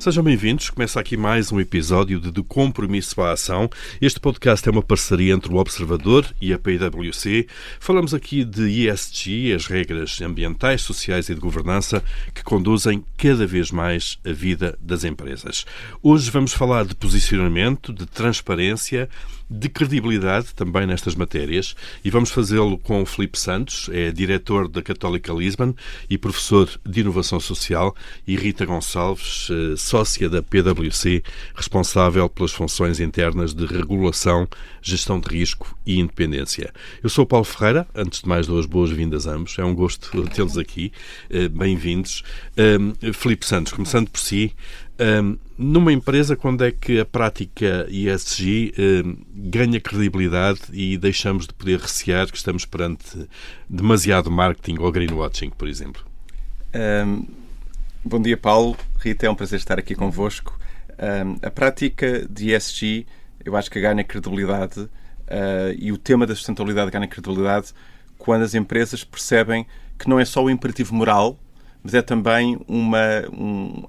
Sejam bem-vindos. Começa aqui mais um episódio de Do Compromisso à Ação. Este podcast é uma parceria entre o Observador e a PwC. Falamos aqui de ESG, as regras ambientais, sociais e de governança que conduzem cada vez mais a vida das empresas. Hoje vamos falar de posicionamento, de transparência, de credibilidade também nestas matérias e vamos fazê-lo com o Filipe Santos, é diretor da Católica Lisbon e professor de Inovação Social, e Rita Gonçalves, sócia da PwC, responsável pelas funções internas de regulação, gestão de risco e independência. Eu sou o Paulo Ferreira. Antes de mais, dou as boas-vindas a ambos. É um gosto tê-los aqui. Bem-vindos. Filipe Santos, começando por si, numa empresa, quando é que a prática ESG ganha credibilidade e deixamos de poder recear que estamos perante demasiado marketing ou greenwashing, por exemplo? Bom dia, Paulo. Rita, é um prazer estar aqui convosco. A prática de ESG, eu acho que ganha credibilidade e o tema da sustentabilidade ganha credibilidade quando as empresas percebem que não é só o imperativo moral, mas é também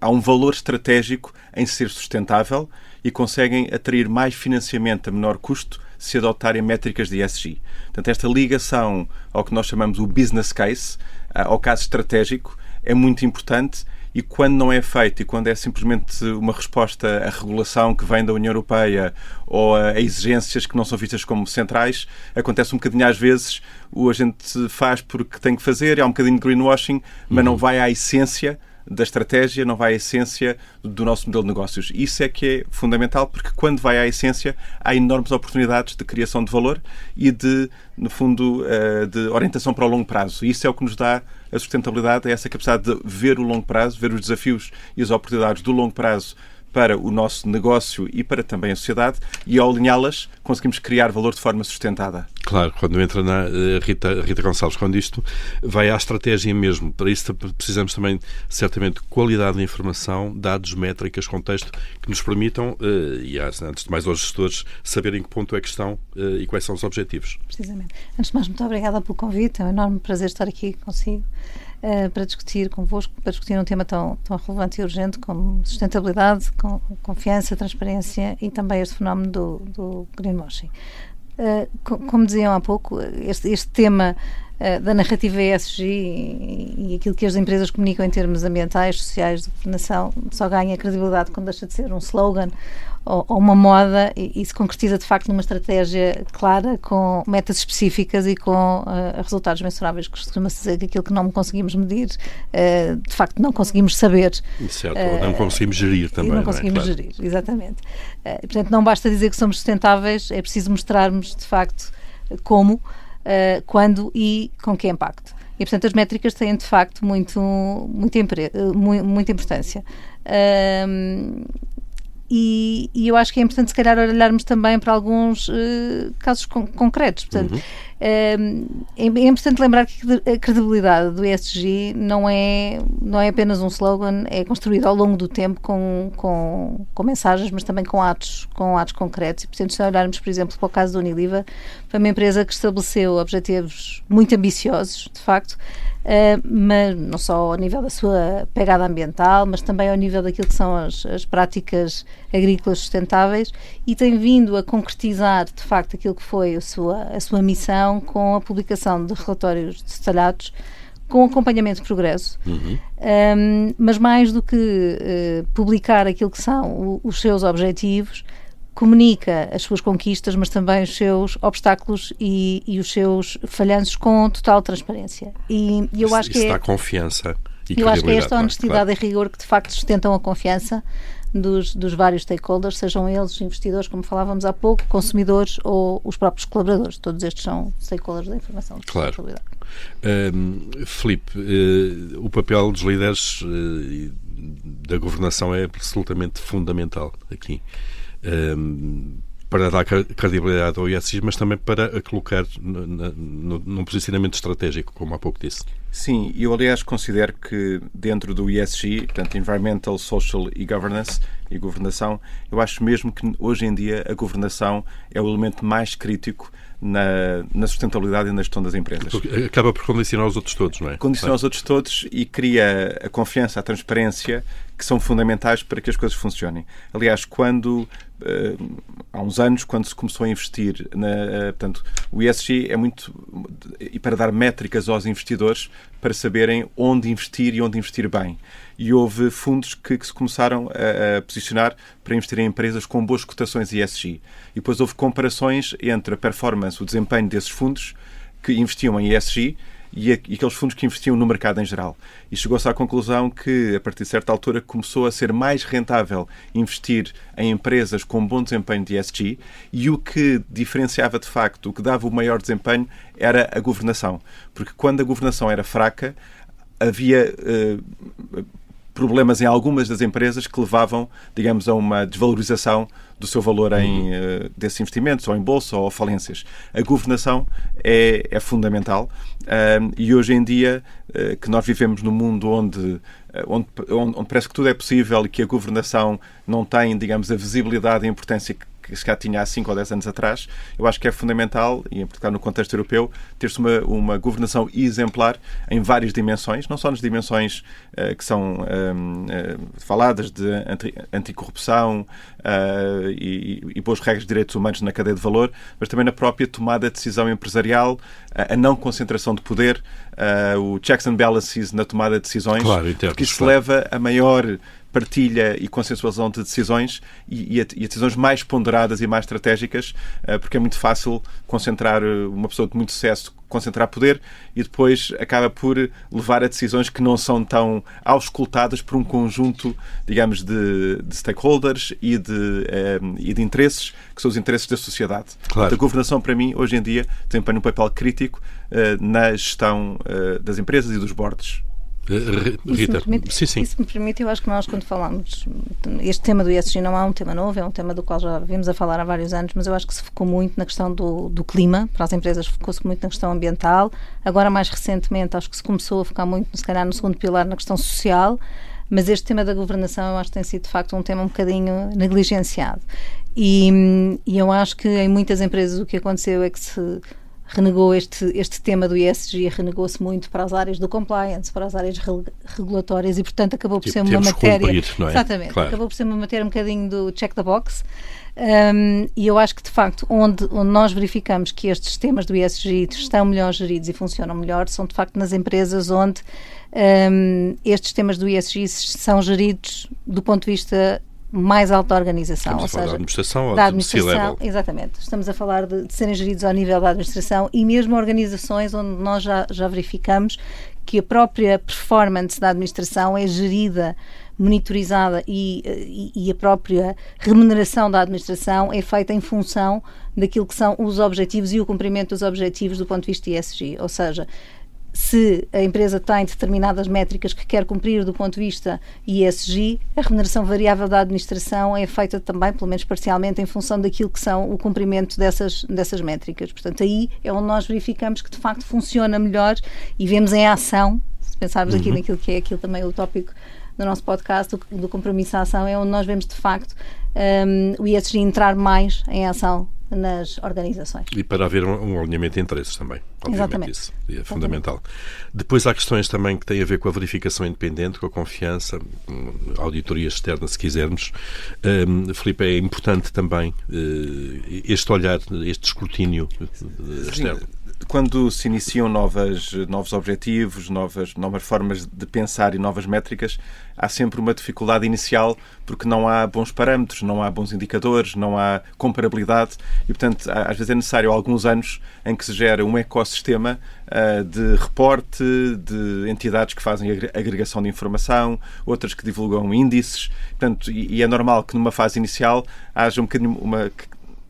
há um valor estratégico em ser sustentável e conseguem atrair mais financiamento a menor custo se adotarem métricas de ESG. Portanto, esta ligação ao que nós chamamos o business case, ao caso estratégico, é muito importante. E quando não é feito e quando é simplesmente uma resposta à regulação que vem da União Europeia ou a exigências que não são vistas como centrais, acontece um bocadinho às vezes, a gente faz porque tem que fazer, há um bocadinho de greenwashing, mas não vai à essência da estratégia, não vai à essência do nosso modelo de negócios. Isso é que é fundamental, porque quando vai à essência há enormes oportunidades de criação de valor e no fundo, de orientação para o longo prazo. E isso é o que nos dá a sustentabilidade, é essa capacidade de ver o longo prazo, ver os desafios e as oportunidades do longo prazo para o nosso negócio e para também a sociedade, e ao alinhá-las conseguimos criar valor de forma sustentada. Claro, quando entra na Rita Gonçalves, quando isto vai à estratégia mesmo, para isso precisamos também, certamente, qualidade de informação, dados, métricas, contexto, que nos permitam, e antes de mais aos gestores, saberem em que ponto é que estão e quais são os objetivos. Precisamente. Antes de mais, muito obrigada pelo convite, é um enorme prazer estar aqui consigo. Para discutir convosco, para discutir um tema tão relevante e urgente como sustentabilidade, com confiança, transparência e também este fenómeno do greenwashing. Como diziam há pouco, este tema da narrativa ESG e aquilo que as empresas comunicam em termos ambientais, sociais, de governação, só ganha credibilidade quando deixa de ser um slogan ou uma moda e se concretiza de facto numa estratégia clara, com metas específicas e com resultados mensuráveis. Costuma-se dizer que aquilo que não conseguimos medir, de facto não conseguimos saber. Certo, não conseguimos gerir também. Não conseguimos gerir, exatamente. Portanto, não basta dizer que somos sustentáveis, é preciso mostrarmos de facto como, quando e com que impacto. E, portanto, as métricas têm, de facto, muita importância. E eu acho que é importante, se calhar, olharmos também para alguns casos concretos. Portanto, é importante lembrar que a credibilidade do ESG não é apenas um slogan, é construído ao longo do tempo com mensagens, mas também com atos concretos. E, portanto, se olharmos, por exemplo, para o caso da Unilever, foi uma empresa que estabeleceu objetivos muito ambiciosos, de facto, mas não só ao nível da sua pegada ambiental, mas também ao nível daquilo que são as práticas agrícolas sustentáveis, e tem vindo a concretizar de facto aquilo que foi a sua missão com a publicação de relatórios detalhados, com acompanhamento de progresso, mas mais do que publicar aquilo que são os seus objetivos, comunica as suas conquistas, mas também os seus obstáculos e os seus falhanços com total transparência. E eu acho que dá confiança e eu acho que é esta honestidade claro. e rigor que de facto sustentam a confiança dos vários stakeholders, sejam eles investidores, como falávamos há pouco, consumidores ou os próprios colaboradores. Todos estes são stakeholders da informação de sustentabilidade. Filipe, o papel dos líderes da governação é absolutamente fundamental aqui. Para dar credibilidade ao ESG, mas também para a colocar num posicionamento estratégico, como há pouco disse. Sim, eu aliás considero que dentro do ESG, portanto Environmental, Social e Governance, e governação, eu acho mesmo que hoje em dia a governação é o elemento mais crítico na sustentabilidade e na gestão das empresas. Porque acaba por condicionar os outros todos, não é? Condiciona os outros todos e cria a confiança, a transparência, que são fundamentais para que as coisas funcionem. Aliás, há uns anos, quando se começou a investir, portanto, o ESG é muito e para dar métricas aos investidores para saberem onde investir e onde investir bem. E houve fundos que se começaram a posicionar para investir em empresas com boas cotações ESG. E depois houve comparações entre a performance, o desempenho desses fundos que investiam em ESG e aqueles fundos que investiam no mercado em geral. E chegou-se à conclusão que, a partir de certa altura, começou a ser mais rentável investir em empresas com bom desempenho de ESG, e o que diferenciava, de facto, o que dava o maior desempenho era a governação. Porque quando a governação era fraca, havia problemas em algumas das empresas que levavam, digamos, a uma desvalorização do seu valor desses investimentos, ou em bolsa, ou falências. A governação é fundamental, e hoje em dia, que nós vivemos num mundo onde parece que tudo é possível e que a governação não tem, digamos, a visibilidade e a importância que se cá tinha há 5 ou 10 anos atrás, eu acho que é fundamental, e em particular no contexto europeu, ter-se uma governação exemplar em várias dimensões, não só nas dimensões que são faladas de anticorrupção e boas regras de direitos humanos na cadeia de valor, mas também na própria tomada de decisão empresarial, a não concentração de poder, o checks and balances na tomada de decisões, claro, porque isso leva a maior partilha e consensuação de decisões e a decisões mais ponderadas e mais estratégicas, porque é muito fácil concentrar uma pessoa de muito sucesso, concentrar poder e depois acaba por levar a decisões que não são tão auscultadas por um conjunto, digamos, de stakeholders e de interesses, que são os interesses da sociedade. Claro. A governação, para mim, hoje em dia, desempenha um papel crítico na gestão das empresas e dos boards. Rita, se me permite, eu acho que nós, quando falamos, este tema do ESG não é um tema novo, é um tema do qual já vimos a falar há vários anos, mas eu acho que se focou muito na questão do clima, para as empresas focou-se muito na questão ambiental, agora mais recentemente acho que se começou a focar muito, se calhar no segundo pilar, na questão social, mas este tema da governação eu acho que tem sido de facto um tema um bocadinho negligenciado e eu acho que em muitas empresas o que aconteceu é que se renegou este tema do ESG, renegou-se muito para as áreas do compliance, para as áreas regulatórias e, portanto, acabou por ser uma matéria... Cumprir, não é? Exatamente. Claro. Acabou por ser uma matéria um bocadinho do check the box. E eu acho que, de facto, onde nós verificamos que estes temas do ESG estão melhor geridos e funcionam melhor são, de facto, nas empresas onde estes temas do ESG são geridos do ponto de vista mais alto da organização. Estamos a falar da administração ou da administração, C-level? Exatamente. Estamos a falar de serem geridos ao nível da administração e mesmo organizações onde nós já verificamos que a própria performance da administração é gerida, monitorizada e a própria remuneração da administração é feita em função daquilo que são os objetivos e o cumprimento dos objetivos do ponto de vista ESG. Ou seja, se a empresa tem determinadas métricas que quer cumprir do ponto de vista ESG, a remuneração variável da administração é feita também, pelo menos parcialmente, em função daquilo que são o cumprimento dessas métricas. Portanto, aí é onde nós verificamos que de facto funciona melhor e vemos em ação, se pensarmos aqui naquilo que é aquilo também o tópico do nosso podcast, do compromisso à ação, é onde nós vemos de facto o ESG entrar mais em ação nas organizações. E para haver um alinhamento de interesses também, obviamente. Exatamente. Isso é fundamental. Depois há questões também que têm a ver com a verificação independente, com a confiança, auditoria externa, se quisermos. Filipe, é importante também este olhar, este escrutínio externo. Sim. Quando se iniciam novos objetivos, novas formas de pensar e novas métricas, há sempre uma dificuldade inicial porque não há bons parâmetros, não há bons indicadores, não há comparabilidade e, portanto, às vezes é necessário alguns anos em que se gera um ecossistema de reporte, de entidades que fazem agregação de informação, outras que divulgam índices, portanto, e é normal que numa fase inicial haja um bocadinho uma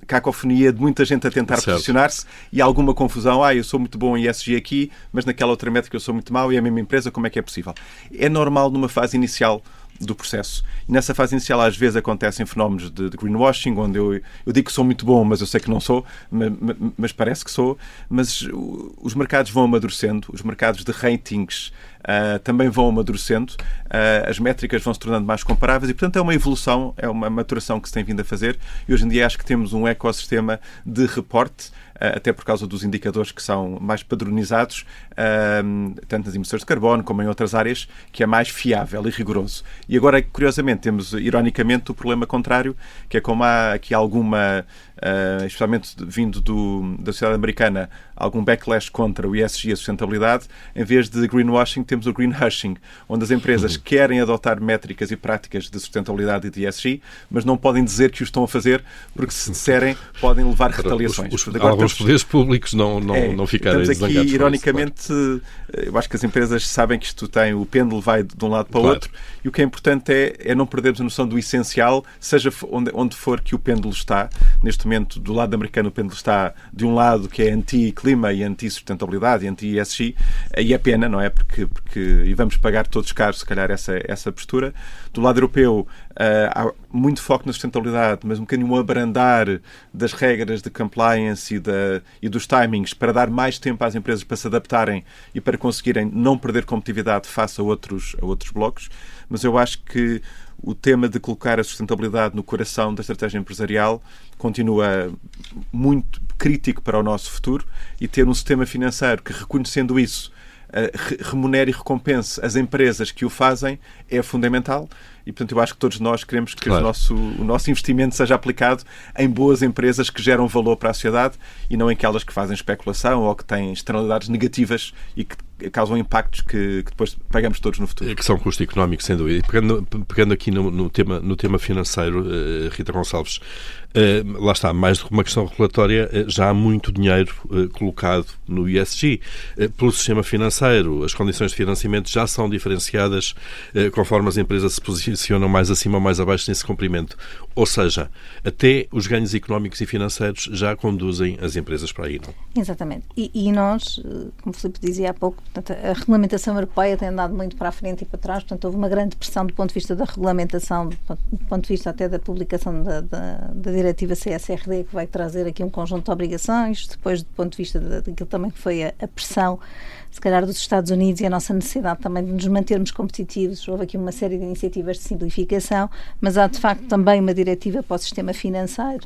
cacofonia de muita gente a tentar posicionar-se e alguma confusão. Eu sou muito bom em ESG aqui, mas naquela outra métrica eu sou muito mau e é a mesma empresa, como é que é possível? É normal numa fase inicial do processo. E nessa fase inicial às vezes acontecem fenómenos de greenwashing, onde eu digo que sou muito bom, mas eu sei que não sou, mas parece que sou. Mas os mercados vão amadurecendo, os mercados de ratings também vão amadurecendo, as métricas vão se tornando mais comparáveis e, portanto, é uma evolução, é uma maturação que se tem vindo a fazer e hoje em dia acho que temos um ecossistema de reporte, até por causa dos indicadores que são mais padronizados, tanto nas emissões de carbono como em outras áreas, que é mais fiável e rigoroso. E agora, curiosamente, temos, ironicamente, o problema contrário, que é como há aqui alguma, especialmente vindo da sociedade americana, algum backlash contra o ESG e a sustentabilidade, em vez de greenwashing, temos o greenhushing, onde as empresas querem adotar métricas e práticas de sustentabilidade e de ESG, mas não podem dizer que o estão a fazer, porque se disserem, podem levar retaliações. Alguns poderes públicos não ficarem zangados. Estamos aqui, ironicamente, claro. Eu acho que as empresas sabem que isto tem, o pêndulo vai de um lado para o outro, e o que é importante é não perdermos a noção do essencial, seja onde for que o pêndulo está. Neste momento, do lado americano, o pêndulo está de um lado que é anti-clima e anti-sustentabilidade e anti-ESG, e é pena, não é? Porque e vamos pagar todos caros, se calhar, essa postura. Do lado europeu, há muito foco na sustentabilidade, mas um bocadinho um abrandar das regras de compliance e dos timings para dar mais tempo às empresas para se adaptarem e para conseguirem não perder competitividade face a outros blocos. Mas eu acho que o tema de colocar a sustentabilidade no coração da estratégia empresarial continua muito crítico para o nosso futuro e ter um sistema financeiro que, reconhecendo isso, remunere e recompense as empresas que o fazem é fundamental e, portanto, eu acho que todos nós queremos que o nosso investimento seja aplicado em boas empresas que geram valor para a sociedade e não em aquelas que fazem especulação ou que têm externalidades negativas e que causam impactos que depois pagamos todos no futuro. Que são custo económico, sem dúvida. E pegando aqui no tema financeiro, Rita Gonçalves, lá está, mais do que uma questão regulatória, já há muito dinheiro colocado no ESG. Pelo sistema financeiro, as condições de financiamento já são diferenciadas conforme as empresas se posicionam mais acima ou mais abaixo nesse comprimento. Ou seja, até os ganhos económicos e financeiros já conduzem as empresas para aí, não? Exatamente. E nós, como o Filipe dizia há pouco, portanto, a regulamentação europeia tem andado muito para a frente e para trás, portanto, houve uma grande pressão do ponto de vista da regulamentação, do ponto de vista até da publicação da diretiva CSRD, que vai trazer aqui um conjunto de obrigações, depois do ponto de vista daquilo também que foi a pressão, se calhar, dos Estados Unidos e a nossa necessidade também de nos mantermos competitivos. Houve aqui uma série de iniciativas de simplificação, mas há, de facto, também uma diretiva para o sistema financeiro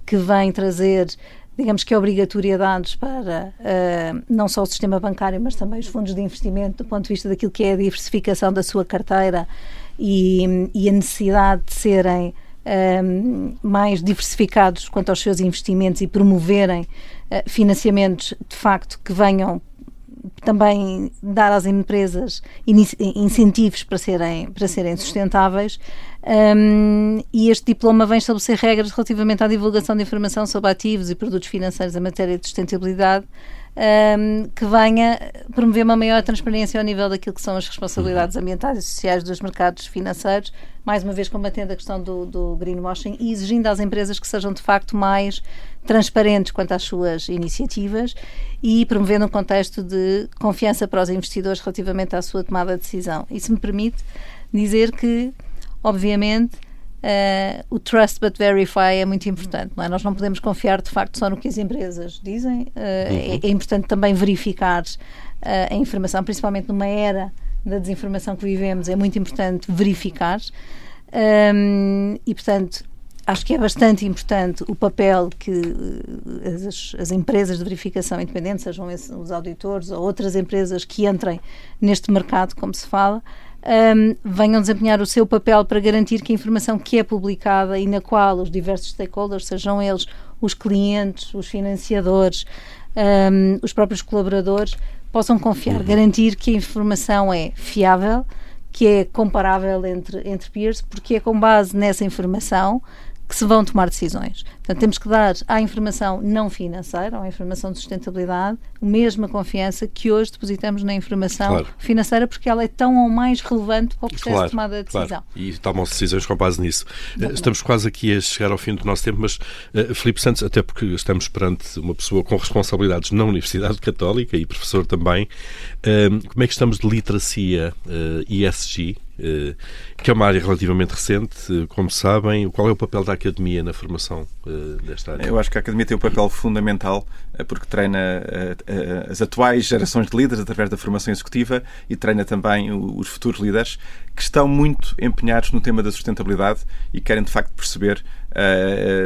que vem trazer, digamos que, obrigatoriedades para não só o sistema bancário, mas também os fundos de investimento, do ponto de vista daquilo que é a diversificação da sua carteira e a necessidade de serem mais diversificados quanto aos seus investimentos e promoverem financiamentos, de facto, que venham também dar às empresas incentivos para serem sustentáveis, e este diploma vem estabelecer regras relativamente à divulgação de informação sobre ativos e produtos financeiros em matéria de sustentabilidade, que venha promover uma maior transparência ao nível daquilo que são as responsabilidades ambientais e sociais dos mercados financeiros, mais uma vez combatendo a questão do greenwashing e exigindo às empresas que sejam de facto mais transparentes quanto às suas iniciativas e promovendo um contexto de confiança para os investidores relativamente à sua tomada de decisão. Isso me permite dizer que, obviamente, o trust but verify é muito importante, não é? Nós não podemos confiar de facto só no que as empresas dizem, é importante também verificar a informação, principalmente numa era da desinformação que vivemos, é muito importante verificar e, portanto, acho que é bastante importante o papel que as empresas de verificação independente, sejam os auditores ou outras empresas que entrem neste mercado, como se fala, venham desempenhar o seu papel para garantir que a informação que é publicada e na qual os diversos stakeholders, sejam eles os clientes, os financiadores, os próprios colaboradores, possam confiar, garantir que a informação é fiável, que é comparável entre peers, porque é com base nessa informação que se vão tomar decisões. Portanto, temos que dar à informação não financeira, ou à informação de sustentabilidade, a mesma confiança que hoje depositamos na informação financeira, porque ela é tão ou mais relevante para o processo de tomada de decisão. E tomam-se decisões com base nisso. Estamos quase aqui a chegar ao fim do nosso tempo, mas Filipe Santos, até porque estamos perante uma pessoa com responsabilidades na Universidade Católica e professor também, como é que estamos de literacia ESG que é uma área relativamente recente, como sabem. Qual é o papel da academia na formação desta área? Eu acho que a academia tem um papel fundamental, porque treina as atuais gerações de líderes através da formação executiva e treina também os futuros líderes que estão muito empenhados no tema da sustentabilidade e querem, de facto, perceber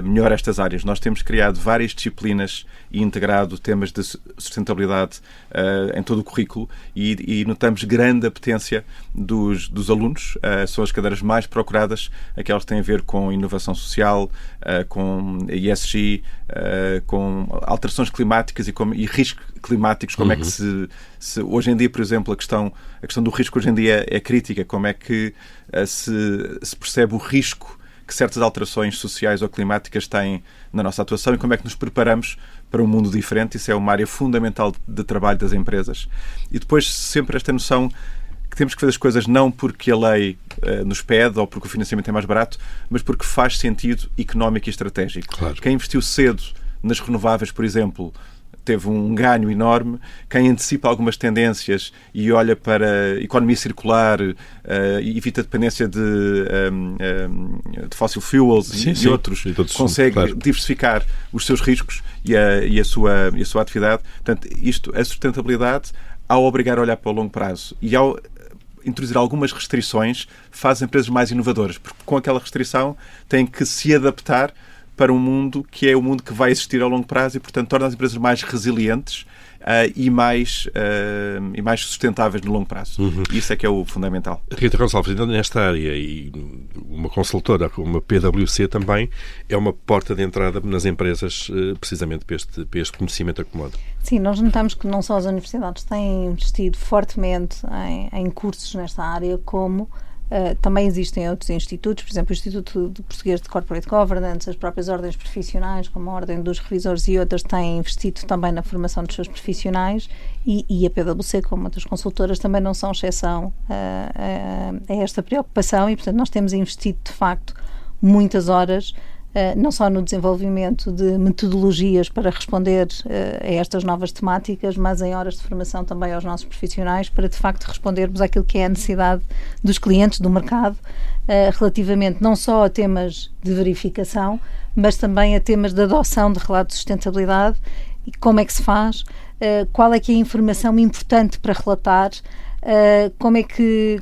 melhor estas áreas. Nós temos criado várias disciplinas e integrado temas de sustentabilidade em todo o currículo e notamos grande apetência dos alunos. São as cadeiras mais procuradas, aquelas que têm a ver com inovação social, com ESG, com alterações climáticas e riscos climáticos. Como é que se hoje em dia, por exemplo, a questão do risco hoje em dia é crítica. Como é que se percebe o risco que certas alterações sociais ou climáticas têm na nossa atuação e como é que nos preparamos para um mundo diferente. Isso é uma área fundamental de trabalho das empresas. E depois sempre esta noção que temos que fazer as coisas não porque a lei nos pede ou porque o financiamento é mais barato, mas porque faz sentido económico e estratégico. Claro. Quem investiu cedo nas renováveis, por exemplo, teve um ganho enorme. Quem antecipa algumas tendências e olha para a economia circular e evita a dependência de fossil fuels e outros, consegue diversificar os seus riscos e a sua atividade. Portanto, a sustentabilidade, ao obrigar a olhar para o longo prazo e ao introduzir algumas restrições, faz as empresas mais inovadoras, porque com aquela restrição têm que se adaptar para um mundo que é o mundo que vai existir ao longo prazo e, portanto, torna as empresas mais resilientes e mais sustentáveis no longo prazo. Isso é que é o fundamental. Rita Gonçalves, ainda nesta área, e uma consultora como a PwC também é uma porta de entrada nas empresas precisamente para este conhecimento acumulado. Sim, nós notamos que não só as universidades têm investido fortemente em cursos nesta área, como também existem outros institutos, por exemplo, o Instituto Português de Corporate Governance, as próprias ordens profissionais, como a Ordem dos Revisores e outras, têm investido também na formação dos seus profissionais e a PwC, como outras consultoras, também não são exceção a esta preocupação e, portanto, nós temos investido, de facto, muitas horas não só no desenvolvimento de metodologias para responder a estas novas temáticas, mas em horas de formação também aos nossos profissionais para, de facto, respondermos àquilo que é a necessidade dos clientes, do mercado, relativamente não só a temas de verificação, mas também a temas de adoção de relatos de sustentabilidade e como é que se faz, qual é que é a informação importante para relatar,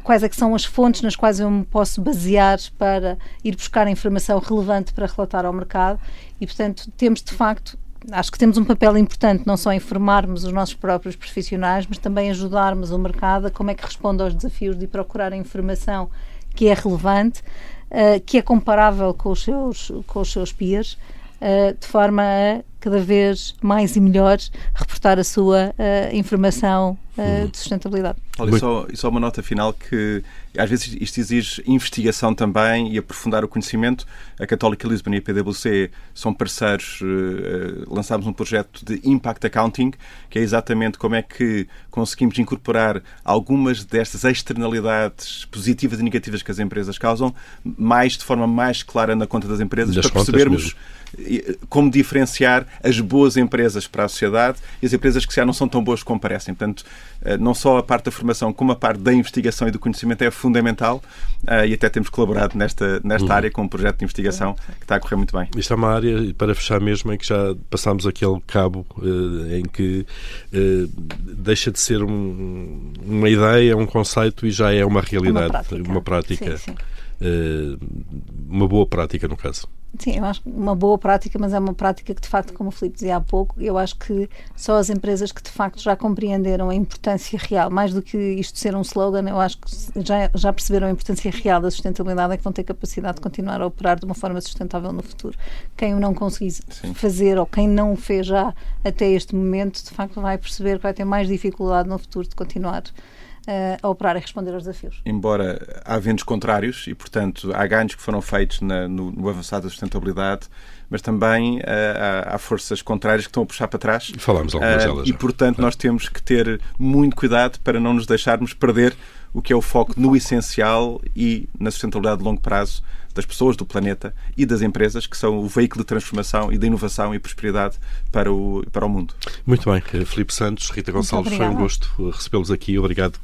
quais é que são as fontes nas quais eu me posso basear para ir buscar a informação relevante para relatar ao mercado e, portanto, temos de facto, acho que temos um papel importante não só em formarmos os nossos próprios profissionais, mas também ajudarmos o mercado a como é que responde aos desafios de procurar a informação que é relevante, que é comparável com os seus peers, de forma a cada vez mais e melhor reportar a sua informação de sustentabilidade. Olha, só uma nota final que às vezes isto exige investigação também e aprofundar o conhecimento. A Católica Lisbon e a PwC são parceiros, lançámos um projeto de Impact Accounting, que é exatamente como é que conseguimos incorporar algumas destas externalidades positivas e negativas que as empresas causam de forma mais clara na conta das empresas, para percebermos como diferenciar as boas empresas para a sociedade e as empresas que já não são tão boas como parecem. Portanto, não só a parte da formação como a parte da investigação e do conhecimento é fundamental e até temos colaborado nesta área com um projeto de investigação que está a correr muito bem. Isto é uma área, para fechar mesmo, em que já passámos aquele cabo em que deixa de ser uma ideia, um conceito e já é uma realidade, uma prática. Sim. Uma boa prática, no caso. Sim, eu acho que uma boa prática, mas é uma prática que, de facto, como o Filipe dizia há pouco, eu acho que só as empresas que, de facto, já compreenderam a importância real, mais do que isto ser um slogan, eu acho que já perceberam a importância real da sustentabilidade, é que vão ter capacidade de continuar a operar de uma forma sustentável no futuro. Quem o não conseguir fazer, ou quem não o fez já até este momento, de facto, vai perceber que vai ter mais dificuldade no futuro de continuar a operar e responder aos desafios. Embora há ventos contrários e, portanto, há ganhos que foram feitos no avançado da sustentabilidade, mas também há forças contrárias que estão a puxar para trás. Falámos algumas delas. E, portanto, nós temos que ter muito cuidado para não nos deixarmos perder o que é o foco no essencial e na sustentabilidade de longo prazo das pessoas, do planeta e das empresas, que são o veículo de transformação e de inovação e prosperidade para o mundo. Muito bem. Filipe Santos, Rita Gonçalves, foi um gosto recebê-los aqui. Obrigado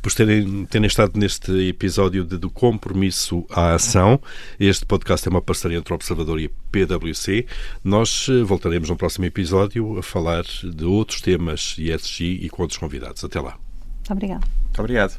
por terem estado neste episódio do Compromisso à Ação. Este podcast é uma parceria entre o Observador e a PwC. Nós voltaremos no próximo episódio a falar de outros temas ESG e com outros convidados. Até lá. Obrigada. Muito obrigado.